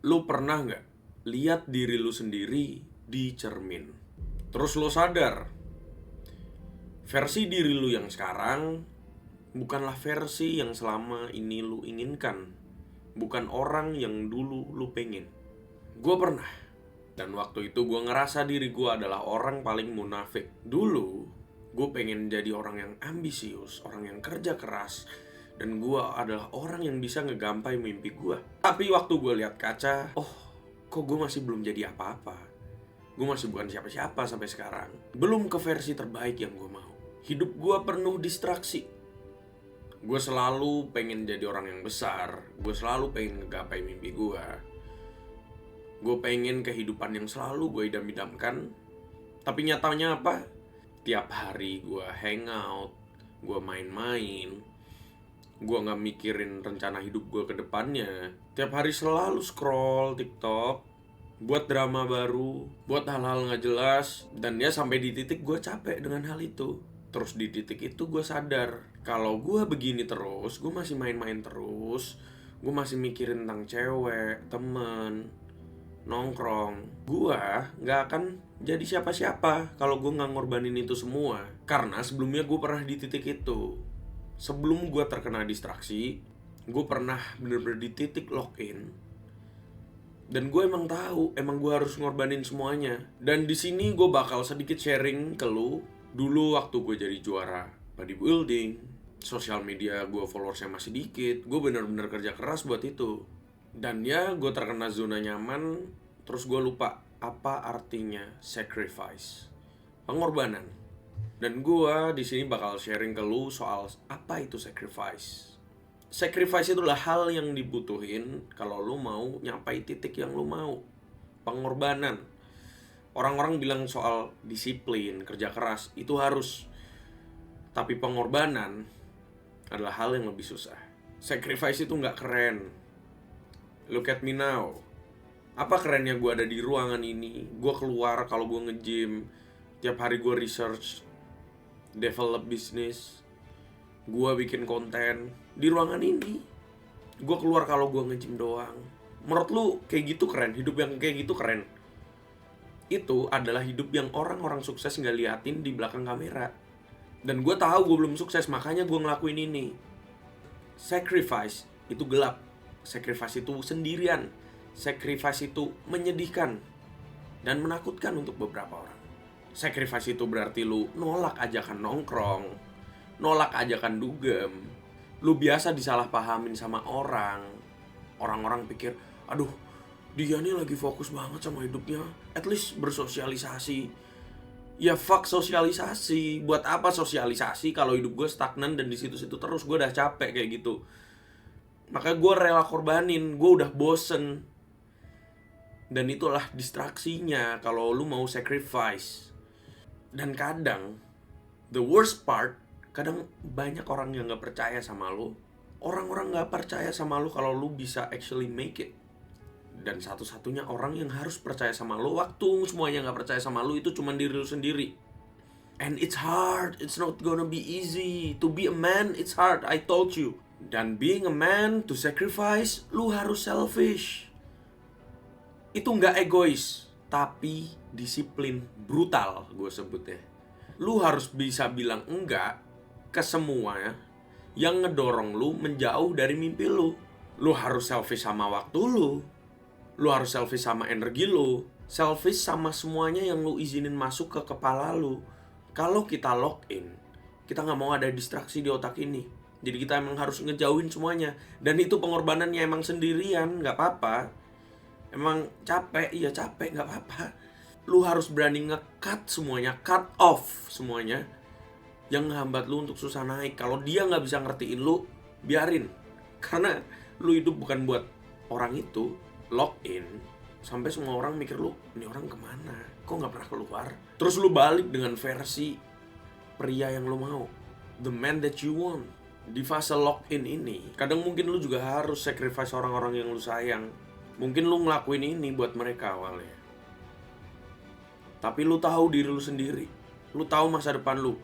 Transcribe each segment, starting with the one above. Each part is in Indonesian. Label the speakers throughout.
Speaker 1: Lu pernah nggak lihat diri lu sendiri di cermin? Terus lu sadar, versi diri lu yang sekarang bukanlah versi yang selama ini lu inginkan. Bukan orang yang dulu lu pengen. Gue pernah. Dan waktu itu gue ngerasa diri gue adalah orang paling munafik. Dulu, gue pengen jadi orang yang ambisius, orang yang kerja keras, dan gue adalah orang yang bisa ngegampai mimpi gue. Tapi waktu gue lihat kaca, kok gue masih belum jadi apa-apa. Gue masih bukan siapa-siapa sampai sekarang. Belum ke versi terbaik yang gue mau. Hidup gue penuh distraksi. Gue selalu pengen jadi orang yang besar. Gue selalu pengen ngegapai mimpi gue. Gue pengen kehidupan yang selalu gue idam-idamkan. Tapi nyatanya apa? Tiap hari gue hangout, gue main-main, gue gak mikirin rencana hidup gue ke depannya. Tiap hari selalu scroll TikTok, buat drama baru, buat hal-hal gak jelas. Dan ya sampai di titik gue capek dengan hal itu. Terus di titik itu gue sadar, kalau gue begini terus, gue masih main-main terus, gue masih mikirin tentang cewek, temen, nongkrong, gue gak akan jadi siapa-siapa kalau gue gak ngorbanin itu semua. Karena sebelumnya gue pernah di titik itu. Sebelum gue terkena distraksi, gue pernah bener-bener di titik lock in. Dan gue emang tahu, emang gue harus ngorbanin semuanya. Dan di sini gue bakal sedikit sharing ke lu. Dulu waktu gue jadi juara bodybuilding, sosial media gue followersnya masih dikit, gue bener-bener kerja keras buat itu. Dan ya gue terkena zona nyaman. Terus gue lupa apa artinya sacrifice, pengorbanan. Dan gue di sini bakal sharing ke lu soal apa itu sacrifice. Sacrifice itulah hal yang dibutuhin kalau lu mau nyampai titik yang lu mau. Pengorbanan. Orang-orang bilang soal disiplin, kerja keras, itu harus. Tapi pengorbanan adalah hal yang lebih susah. Sacrifice itu gak keren. Look at me now. Apa kerennya gue ada di ruangan ini? Gue keluar kalau gue nge-gym, tiap hari gue research, develop bisnis, gue bikin konten di ruangan ini. Gue keluar kalau gue nge-gym doang. Menurut lu kayak gitu keren? Hidup yang kayak gitu keren? Itu adalah hidup yang orang-orang sukses gak liatin di belakang kamera. Dan gue tahu gue belum sukses, makanya gue ngelakuin ini. Sacrifice itu gelap. Sacrifice itu sendirian. Sacrifice itu menyedihkan dan menakutkan untuk beberapa orang. Sacrifice itu berarti lu nolak ajakan nongkrong, nolak ajakan dugem. Lu biasa disalahpahamin sama orang. Orang-orang pikir, aduh, dia nih lagi fokus banget sama hidupnya, at least bersosialisasi. Ya fuck sosialisasi. Buat apa sosialisasi kalau hidup gue stagnan dan di situ-situ terus? Gue udah capek kayak gitu. Maka gue rela korbanin. Gue udah bosen. Dan itulah distraksinya kalau lu mau sacrifice. Dan kadang the worst part, kadang banyak orang yang gak percaya sama lu. Orang-orang gak percaya sama lu kalau lu bisa actually make it. Dan satu-satunya orang yang harus percaya sama lu waktu semuanya gak percaya sama lu itu cuma diri lu sendiri. And it's hard, it's not gonna be easy. To be a man, it's hard, I told you. Dan being a man, to sacrifice, lu harus selfish. Itu gak egois, tapi disiplin brutal gue sebutnya. Lu harus bisa bilang enggak ke semua yang ngedorong lu menjauh dari mimpi lu. Lu harus selfish sama waktu lu. Lu harus selfish sama energi lu. Selfish sama semuanya yang lu izinin masuk ke kepala lu. Kalau kita lock in, kita gak mau ada distraksi di otak ini. Jadi kita emang harus ngejauhin semuanya. Dan itu pengorbanannya emang sendirian, gak apa-apa. Emang capek, iya capek, gak apa-apa. Lu harus berani nge-cut semuanya, cut off semuanya yang ngehambat lu untuk susah naik. Kalau dia gak bisa ngertiin lu, biarin. Karena lu hidup bukan buat orang itu. Lock in sampai semua orang mikir lu, ini orang kemana? Kok gak pernah keluar? Terus lu balik dengan versi pria yang lu mau, the man that you want. Di fase lock in ini, kadang mungkin lu juga harus sacrifice orang-orang yang lu sayang. Mungkin lu ngelakuin ini buat mereka awalnya, tapi lu tahu diri lu sendiri. Lu tahu masa depan lu.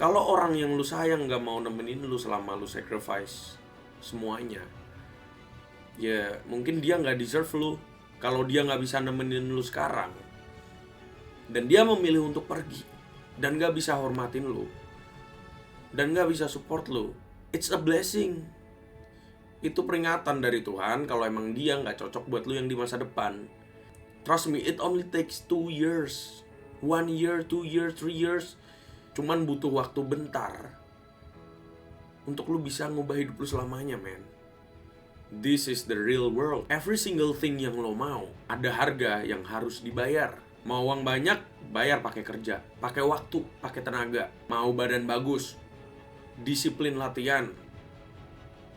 Speaker 1: Kalau orang yang lu sayang gak mau nemenin lu selama lu sacrifice semuanya, ya mungkin dia nggak deserve lu. Kalau dia nggak bisa nemenin lu sekarang, dan dia memilih untuk pergi, dan nggak bisa hormatin lu, dan nggak bisa support lu, it's a blessing. Itu peringatan dari Tuhan kalau emang dia nggak cocok buat lu yang di masa depan. Trust me, it only takes 2 years, 1 year, 2 years, 3 years. Cuman butuh waktu bentar untuk lu bisa ngubah hidup lu selamanya, man. This is the real world. Every single thing yang lo mau, ada harga yang harus dibayar. Mau uang banyak, bayar pakai kerja, pakai waktu, pakai tenaga. Mau badan bagus, disiplin latihan,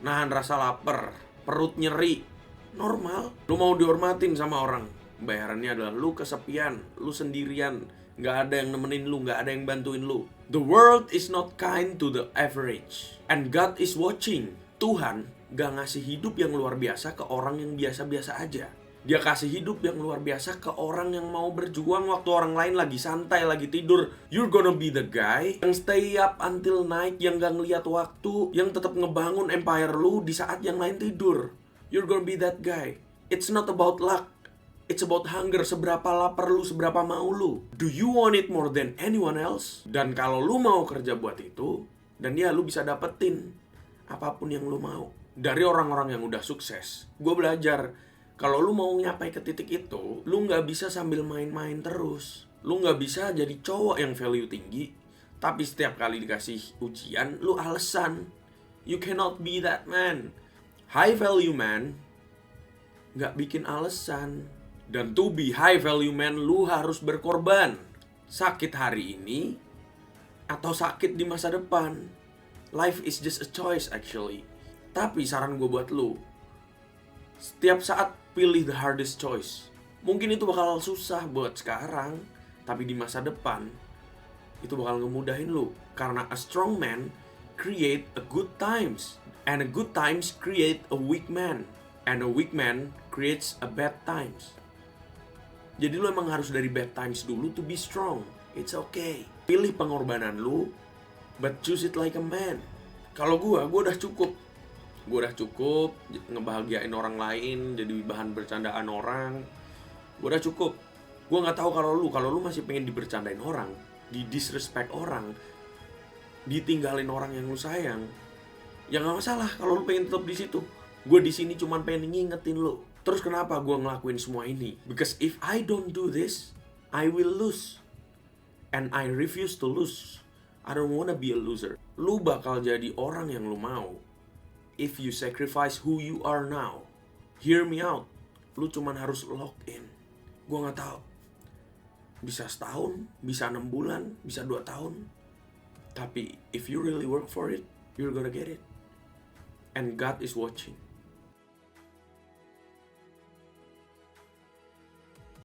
Speaker 1: nahan rasa lapar, perut nyeri, normal. Lu mau dihormatin sama orang, bayarannya adalah lu kesepian, lu sendirian, gak ada yang nemenin lu, gak ada yang bantuin lu. The world is not kind to the average, and God is watching. Tuhan gak ngasih hidup yang luar biasa ke orang yang biasa-biasa aja. Dia kasih hidup yang luar biasa ke orang yang mau berjuang waktu orang lain lagi santai, lagi tidur. You're gonna be the guy yang stay up until night, yang gak ngeliat waktu, yang tetap ngebangun empire lu di saat yang lain tidur. You're gonna be that guy. It's not about luck, it's about hunger. Seberapa lapar lu, seberapa mau lu. Do you want it more than anyone else? Dan kalau lu mau kerja buat itu, dan ya lu bisa dapetin apapun yang lu mau dari orang-orang yang udah sukses. Gue belajar, kalau lu mau nyapai ke titik itu, lu gak bisa sambil main-main terus. Lu gak bisa jadi cowok yang value tinggi, tapi setiap kali dikasih ujian, lu alasan. You cannot be that man. High value man gak bikin alasan. Dan to be high value man, lu harus berkorban. Sakit hari ini atau sakit di masa depan. Life is just a choice actually. Tapi saran gue buat lu, setiap saat pilih the hardest choice. Mungkin itu bakal susah buat sekarang, tapi di masa depan itu bakal ngemudahin lu. Karena a strong man create a good times, and a good times create a weak man, and a weak man creates a bad times. Jadi lu emang harus dari bad times dulu to be strong. It's okay. Pilih pengorbanan lu, but choose it like a man. Kalau gue udah cukup. Gue udah cukup ngebahagiain orang lain, jadi bahan bercandaan orang. Gue udah cukup. Gue gak tahu kalau lu masih pengen dibercandain orang, di-disrespect orang, ditinggalin orang yang lu sayang, ya gak masalah kalau lu pengen tetap di situ. Gue di sini cuma pengen ngingetin lu. Terus kenapa gue ngelakuin semua ini? Because if I don't do this, I will lose. And I refuse to lose. I don't wanna be a loser. Lu bakal jadi orang yang lu mau if you sacrifice who you are now. Hear me out. Lu cuman harus lock in. Gue gak tahu. Bisa setahun, bisa 6 bulan, bisa 2 tahun. Tapi if you really work for it, you're gonna get it. And God is watching.